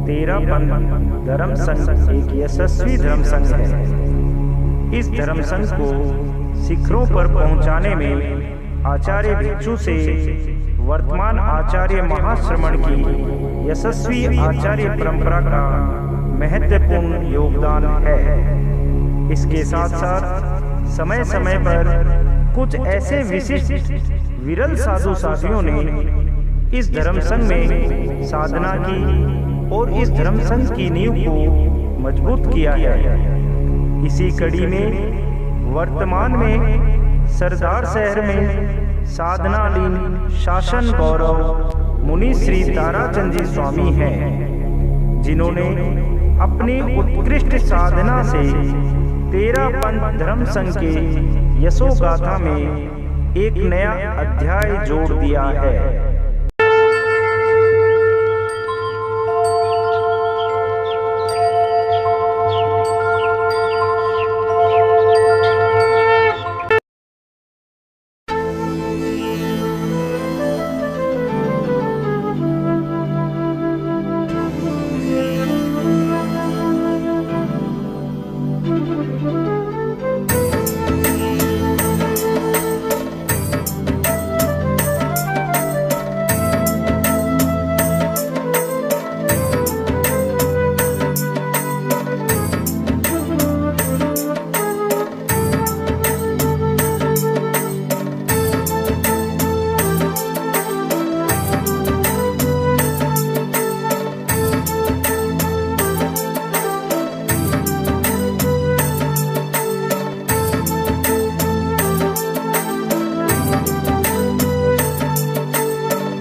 तेरापंथ धर्म संघ एक यशस्वी धर्म संघ है। इस धर्म संघ को शिखरों पर पहुंचाने में आचार्य भिक्षु से वर्तमान आचार्य महाश्रमण की यशस्वी आचार्य परंपरा का महत्वपूर्ण योगदान है। इसके साथ साथ समय समय पर कुछ ऐसे विशिष्ट विरल साधु साधियों ने इस धर्म संघ में साधना की और इस धर्म संघ की नींव को मजबूत किया है। इसी कड़ी में वर्तमान में सरदार शहर में साधनालीन शासन गौरव मुनि श्री ताराचंद जी स्वामी हैं, जिन्होंने अपनी उत्कृष्ट साधना से तेरापंथ धर्म संघ के यशोगाथा में एक नया अध्याय जोड़ दिया है।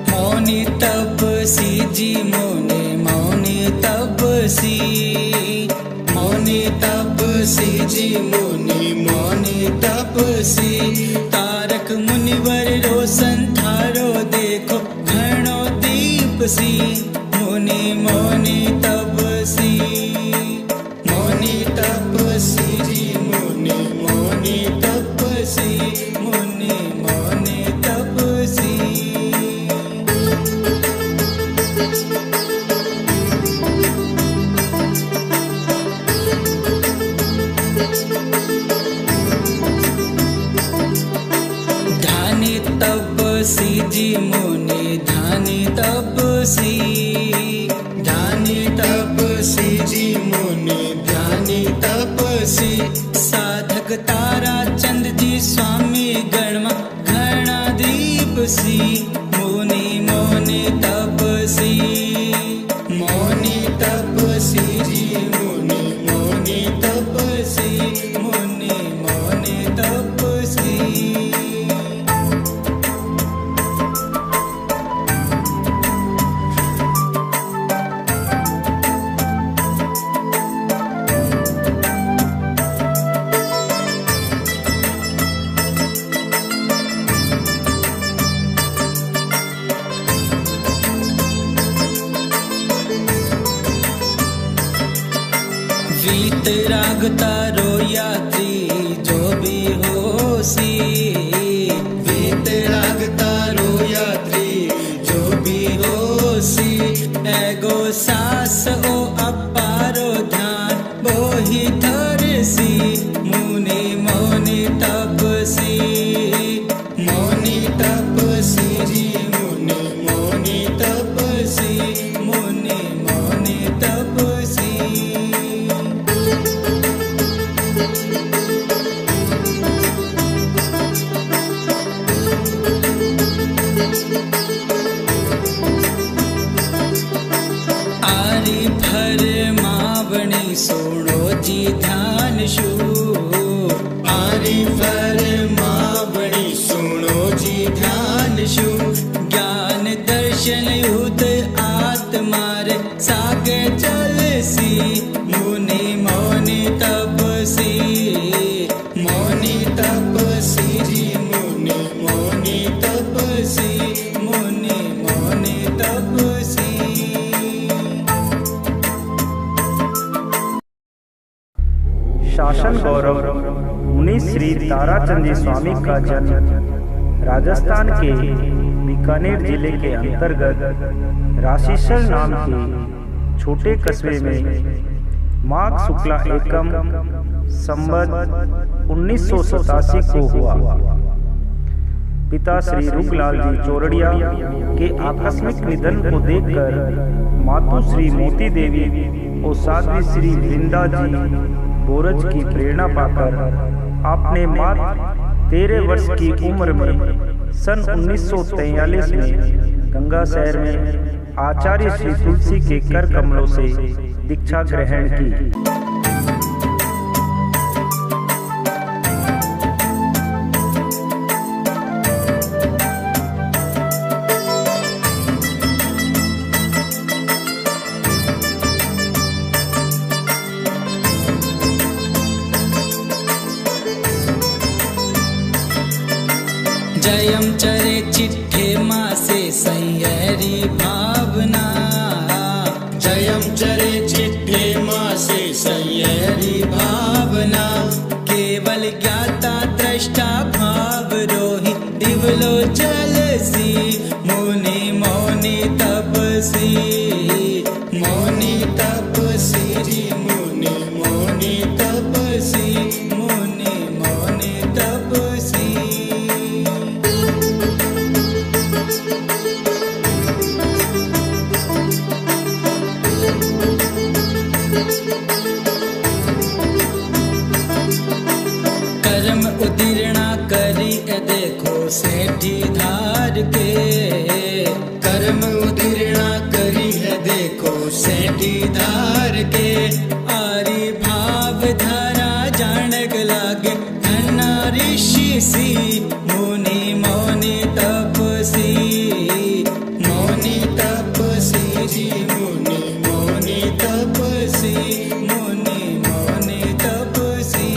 मौनी तपसी जी मुनि मौनी तपसी तारक मुनिवर रोशन थारो देखो घणो दीप सी मुनि मौनी तपसी जी मुनि मौनी तपसी मुनि मौनी तपसी। तपसी जी मुनि ध्यानी तपसी जी मुनि ध्यानी तपसी साधक ताराचंद जी स्वामी गणमा घना दीप सी मुनि मौनी तपसी जी मुनि मौनी तपसी मुनि मौनी तपसी। वीतराग तारो यात्री जो भी होसी वीतराग तारो यात्री जो भी होसी एगो सास ओ अपारो ध्यान बोही धरसी मुनि मौनी तपसी जी मुनि मौनी तपसी मुनि मौनी तपसी। आरी भर मावणी सोणो जी ध्यान शू आरी भर मावणी सोणो जी ध्यान शू ज्ञान दर्शन युत आत्मार सागे चलसी मुनि मौनी तपसी जी मुनि मौनी तपसी मुनि मौनी तपसी। शासन गौरव मुनि श्री ताराचंद जी स्वामी का जन्म राजस्थान के बीकानेर जिले के अंतर्गत राशिसर नाम के छोटे कस्बे में माघ शुक्ला एकम संवत 1987 को हुआ। पिता श्री रूपलाल जी चौरड़िया के आकस्मिक निधन को देखकर मातु श्री मोती देवी और साध्वी श्री वृंदा जी बोरज की प्रेरणा पाकर आपने मात्र 13 वर्ष की उम्र में सन 1943 में गंगा शहर में आचार्य श्री तुलसी के कर कमलों से दीक्षा ग्रहण की। जयम चरे चिट्ठे मासे सैयरी भावना, जयम चरे चिट्ठे मासे सैयरी भावना, केवल ज्ञाता दृष्टा भाव रोहित दिवलो जलसी, मुनि मौनि तपसी, मौनि तपसी, मुनि मौनि तपसी, मुनि मौनि तपसी। कर्म उदीर्णा करी देखो सेठी धार के, कर्म उदीर्णा करी है देखो सेठी धार के, आरी भाव धारा जानक लागे धना ऋषि सी, मुनि मौनि तपसी, मौनि तपसी जी, मुनि मौनि तपसी, मुनि मौनि तपसी।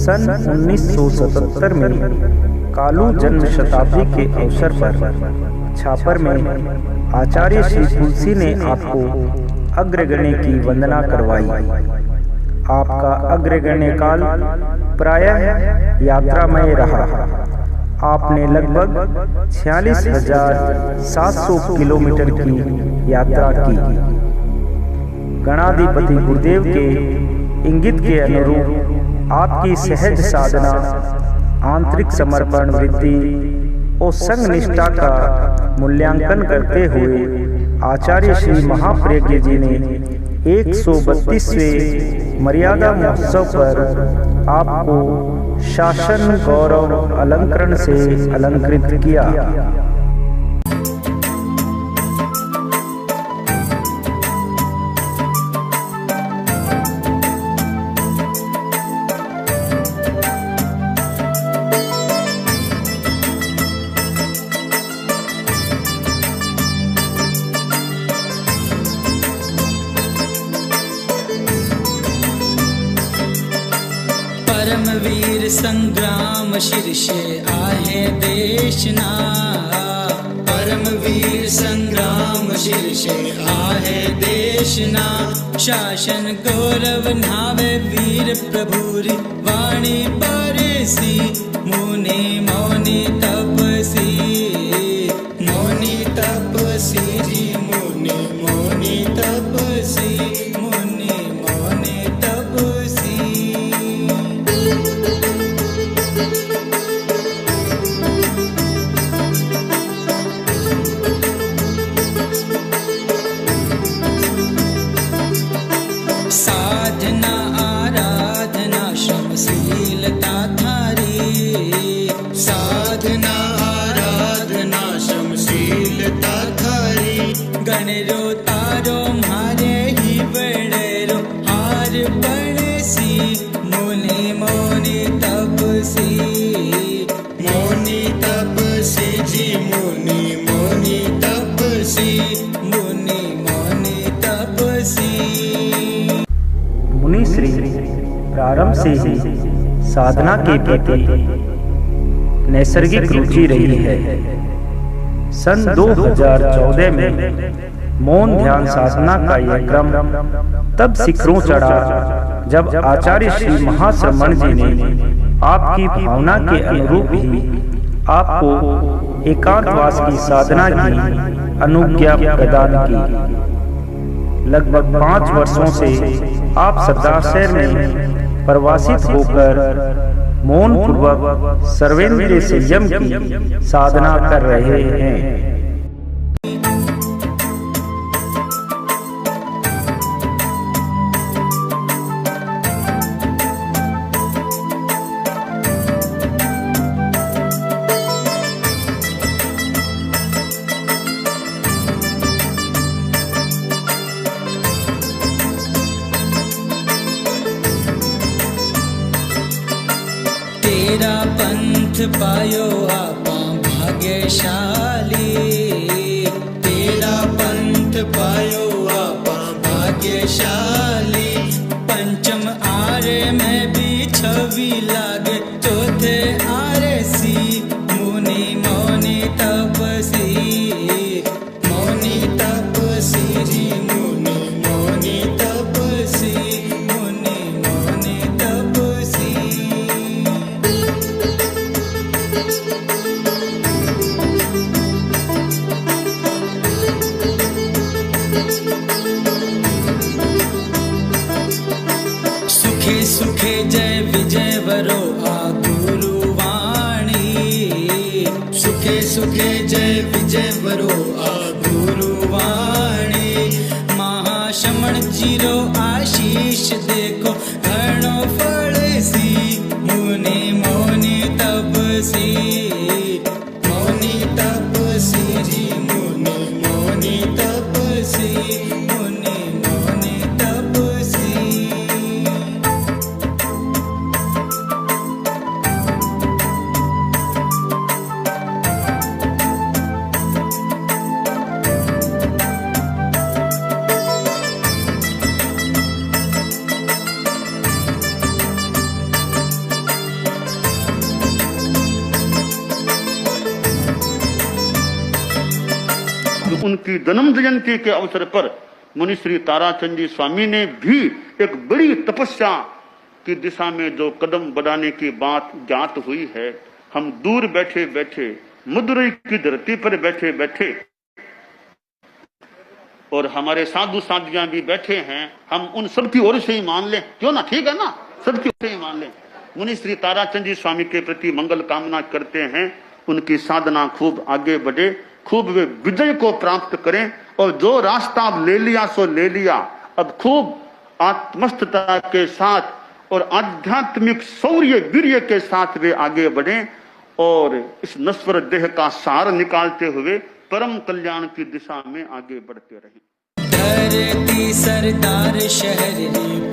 सन 1977 में कालू जन्म शताब्दी के अवसर पर छापर में आचार्य श्री तुलसी ने आपको अग्रगण्य की वंदना करवाई। आपका अग्रगण्य काल प्रायः यात्रामय रहा। आपने लगभग 46,700 किलोमीटर की यात्रा की। गणाधिपति गुरुदेव के इंगित के अनुरूप आपकी सहज साधना, आंतरिक समर्पण वृद्धि और संग निष्ठा का मूल्यांकन करते हुए आचार्य श्री महाप्रज्ञ जी ने 132वें मर्यादा महोत्सव पर आपको शासन गौरव अलंकरण से अलंकृत किया। परमवीर संग्राम शीर्षे आहे देशना, परमवीर संग्राम शीर्षे आहे देशना, शासन गौरव नावे वीर प्रभुरी वाणी परसी, मुनि मौनि तपसी, मौनि तपसी जी, मुनि मौनि तपसी, मुनि मौनि तपसी। साधना आराधना श्रमशीलता थारी, साधना आराधना श्रमशीलता थारी, गणरो तारो मारे ही बड़ेरो हार बड़सी, मुनि मौनि तपसी, मौनि तपसी जी, मुनि मौनि तपसी, मुनि मौनि तपसी। मुनि श्री प्रारंभ से ही साधना के प्रति नैसर्गिक रुचि रही है। सन 2014 में मौन ध्यान साधना का यह क्रम तब शिखरों चढ़ा जब आचार्य श्री महाश्रमण जी ने आपकी भावना के अनुरूप ही आपको एकांतवास की साधना की अनुज्ञा प्रदान की। लगभग 5 वर्षों से आप सरदार शहर में प्रवासित होकर मौन पूर्वक सर्वेंद्रिय संयम की साधना कर रहे हैं। तेरा पंथ पायो आपा भाग्यशाली, तेरा पंथ पायो आपा भाग्यशाली। पंचम आर्य में भी छवि लागे, चौथे आर्य सी मुनि मौनी तपसी, मौनी तपसी जी मुनि मौनी तपसी, मुनि मौनी तपसी। सुखे सुखे जय विजय वरो आ गुरुवाणी, सुखे सुखे जय विजय वरो आ गुरुवाणी। महाशमण जीरो आशीष देखो घणो फल सी, मुनि मौनी तपसी, मौनी तपसी जी मुनि मौनी तपसी, मुनि मौनी तपसी। उनकी जन्म जयंती के अवसर पर मुनि श्री ताराचंद जी स्वामी ने भी एक बड़ी तपस्या की दिशा में जो कदम बढ़ाने की बात ज्ञात हुई है। हम दूर बैठे बैठे मदुरई की धरती पर बैठे बैठे और हमारे साधु साधियां भी बैठे हैं, हम उन सब की ओर से ही मान लें, क्यों ना, ठीक है ना, सबकी ओर से ही मान लें। मुनि श्री ताराचंद जी स्वामी के प्रति मंगल कामना करते हैं, उनकी साधना खूब आगे बढ़े, खूब वे विजय को प्राप्त करें और जो रास्ता अब ले लिया सो ले लिया, अब खूब आत्मस्थता के साथ और आध्यात्मिक शौर्य वीर्य के साथ वे आगे बढ़ें और इस नश्वर देह का सार निकालते हुए परम कल्याण की दिशा में आगे बढ़ते रहें। धरती सरदार शहर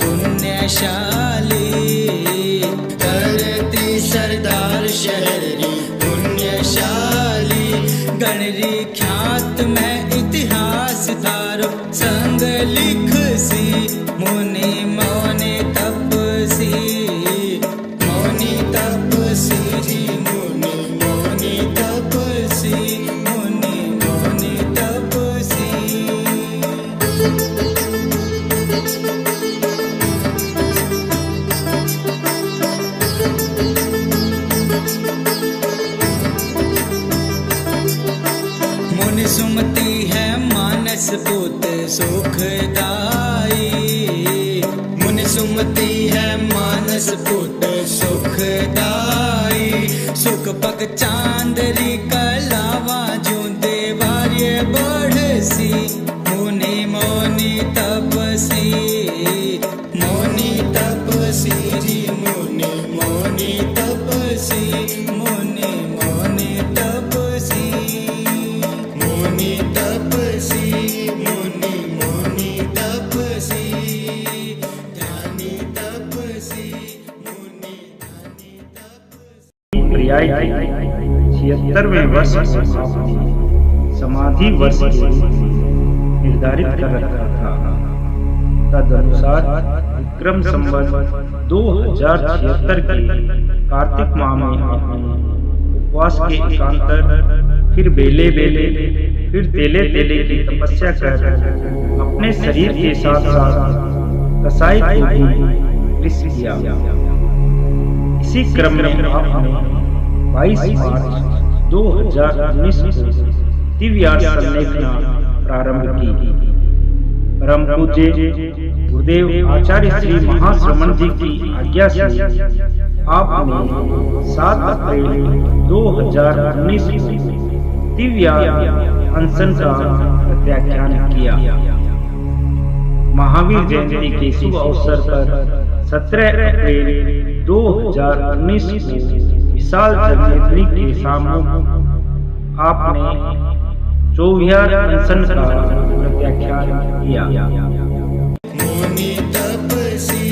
पुण्यशाली, धरती सरदार शहर पुण्यशाली। गणरी ख्यात में इतिहास धारो संग लिख सी, मुनि मौनी तपसी, मौनी तपसी जी मुनि मौनी तपसी, मुनि मौनी तपसी। मुनि सुमति है मानस पुत सुखदाई, मुनि सुमति है मानस पुत सुखदाई। सुख पग चांदरी कलावा जो देवार्य बढ़सी, मुनि मौनी तपसी, मौनी तपसी जी मुनि मौनी तपसी, मुनि मौनी तपसी, मुनि तपसी, मुनि मौनी तपसी, ध्यानी तपसी, मुनि ध्यानी तपसी। पर्याय 76वें वर्ष समाधि वर्ष निर्धारित कर रखा था। तदनुसार विक्रम संवत 2076 के कार्तिक माह में आपने उपवास के एकांतर, फिर बेले बेले, फिर तेले तेले की तपस्या कर अपने शरीर के साथ साथ कसाई को भी कृष किया। इसी क्रम में आपने 22 मार्च 2019 को दिव्यार्थ संलेखना प्रारंभ की। परम पूज्य गुरुदेव आचार्य श्री महाश्रमण जी की आज्ञा से आपने 7 अप्रैल 2019 को दिव्यार्थ अनशन का प्रत्याख्यान किया। महावीर जयंती के शुभ अवसर पर 17 अप्रैल 2019 को विशाल जनमेदनी के सामने आपने 24 अनशन का प्रत्याख्यान किया। मुनि तपसी